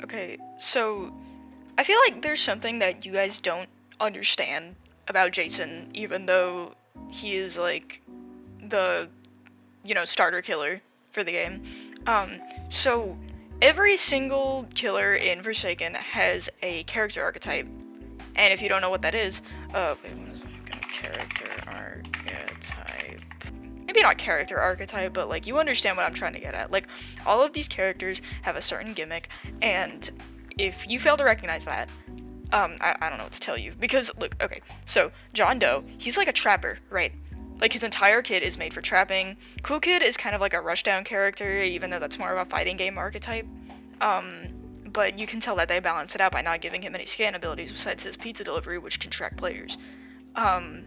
Okay, so I feel like there's something that you guys don't understand about Jason, even though he is like the, starter killer for the game. So every single killer in Forsaken has a character archetype, and if you don't know what that is, character archetype. Maybe not character archetype, but like you understand what I'm trying to get at. Like all of these characters have a certain gimmick, and if you fail to recognize that, I don't know what to tell you. Because look, okay, so John Doe, he's like a trapper, right? Like his entire kit is made for trapping. Cool Kid is kind of like a rushdown character, even though that's more of a fighting game archetype. But you can tell that they balance it out by not giving him any scan abilities besides his pizza delivery, which can track players. And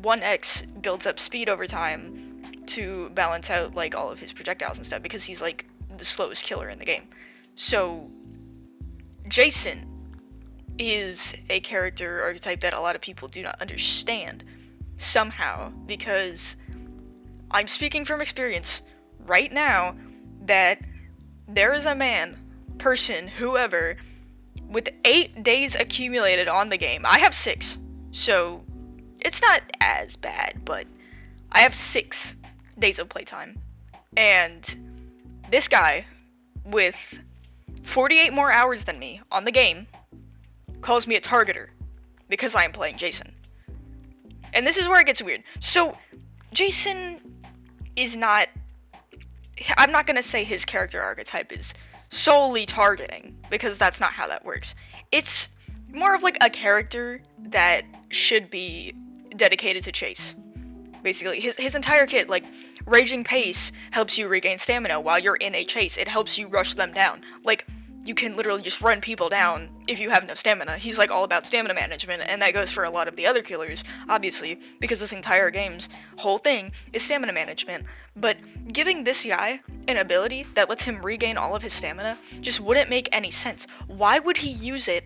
1X builds up speed over time to balance out like all of his projectiles and stuff because he's like the slowest killer in the game. So Jason is a character archetype that a lot of people do not understand somehow, because I'm speaking from experience right now that there is a person, whoever, with 8 days accumulated on the game. I have 6, so it's not as bad, but I have 6 days of playtime. And this guy, with 48 more hours than me on the game, calls me a targeter because I am playing Jason. And this is where it gets weird. So, Jason is not... I'm not gonna say his character archetype is solely targeting, because that's not how that works. It's more of like a character that should be dedicated to chase. Basically, his entire kit, like, Raging Pace helps you regain stamina while you're in a chase. It helps you rush them down. Like, you can literally just run people down if you have no stamina. He's like all about stamina management, and that goes for a lot of the other killers, obviously, because this entire game's whole thing is stamina management. But giving this guy an ability that lets him regain all of his stamina just wouldn't make any sense. Why would he use it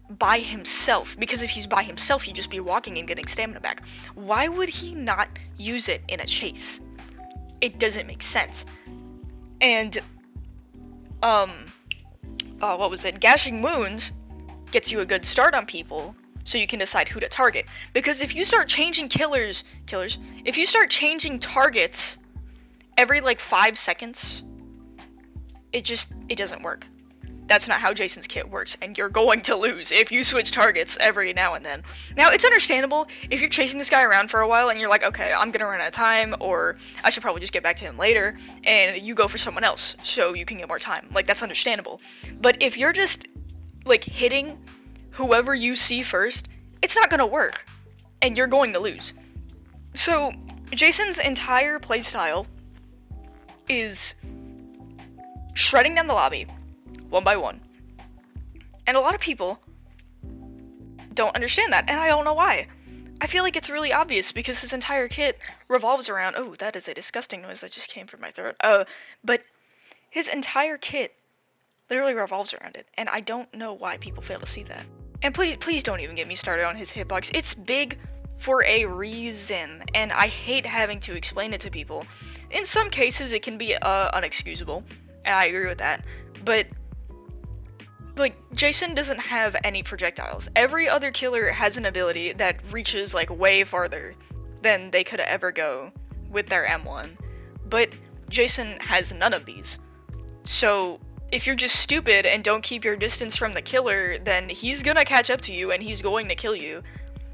by himself? Because if he's by himself, he'd just be walking and getting stamina back. Why would he not use it in a chase? It doesn't make sense. And, what was it? Gashing Wounds gets you a good start on people, so you can decide who to target. Because if you start changing if you start changing targets every like 5 seconds, it doesn't work. That's not how Jason's kit works, and you're going to lose if you switch targets every now and then. Now, it's understandable if you're chasing this guy around for a while and you're like, okay, I'm gonna run out of time, or I should probably just get back to him later, and you go for someone else so you can get more time. Like, that's understandable. But if you're just, like, hitting whoever you see first, it's not gonna work, and you're going to lose. So, Jason's entire playstyle is shredding down the lobby, one by one. And a lot of people don't understand that, and I don't know why. I feel like it's really obvious because his entire kit revolves around... Oh, that is a disgusting noise that just came from my throat. But his entire kit literally revolves around it, and I don't know why people fail to see that. And please don't even get me started on his hitbox. It's big for a reason, and I hate having to explain it to people. In some cases, it can be unexcusable, and I agree with that. But like, Jason doesn't have any projectiles. Every other killer has an ability that reaches, like, way farther than they could ever go with their M1. But Jason has none of these. So, if you're just stupid and don't keep your distance from the killer, then he's gonna catch up to you and he's going to kill you.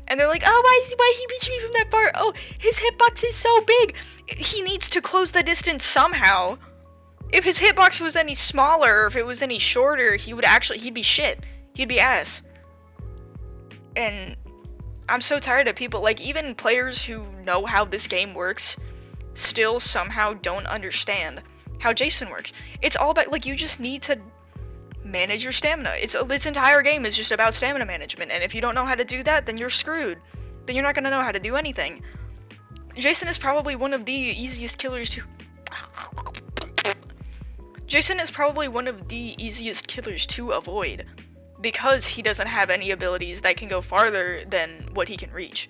And they're like, oh, why he beat me from that far? Oh, his hitbox is so big! He needs to close the distance somehow. If his hitbox was any smaller, or if it was any shorter, he'd be shit. He'd be ass. And I'm so tired of people, like, even players who know how this game works still somehow don't understand how Jason works. It's all about, like, you just need to manage your stamina. This entire game is just about stamina management, and if you don't know how to do that, then you're screwed. Then you're not gonna know how to do anything. Jason is probably one of the easiest killers to... Jason is probably one of the easiest killers to avoid, because he doesn't have any abilities that can go farther than what he can reach.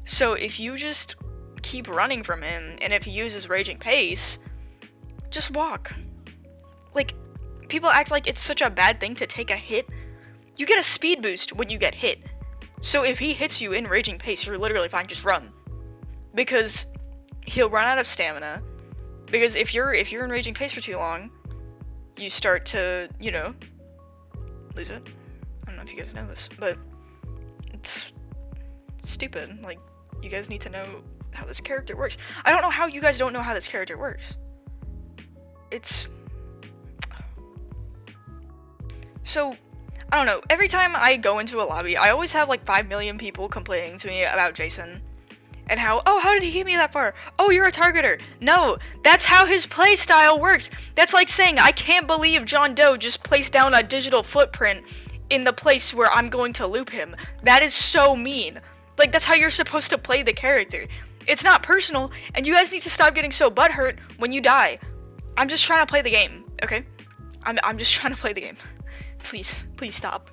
So if you just keep running from him, and if he uses Raging Pace, just walk. Like, people act like it's such a bad thing to take a hit. You get a speed boost when you get hit. So if he hits you in Raging Pace, you're literally fine, just run. Because he'll run out of stamina. Because if you're in Raging Pace for too long, you start to, you know, lose it. I don't know if you guys know this, but it's stupid. Like, you guys need to know how this character works. I don't know how you guys don't know how this character works. It's... So, I don't know, every time I go into a lobby, I always have like 5 million people complaining to me about Jason. And how, oh, how did he get me that far? Oh, you're a targeter. No, that's how his play style works. That's like saying, I can't believe John Doe just placed down a digital footprint in the place where I'm going to loop him. That is so mean. Like, that's how you're supposed to play the character. It's not personal, and you guys need to stop getting so butthurt when you die. I'm just trying to play the game, okay? I'm just trying to play the game. Please stop.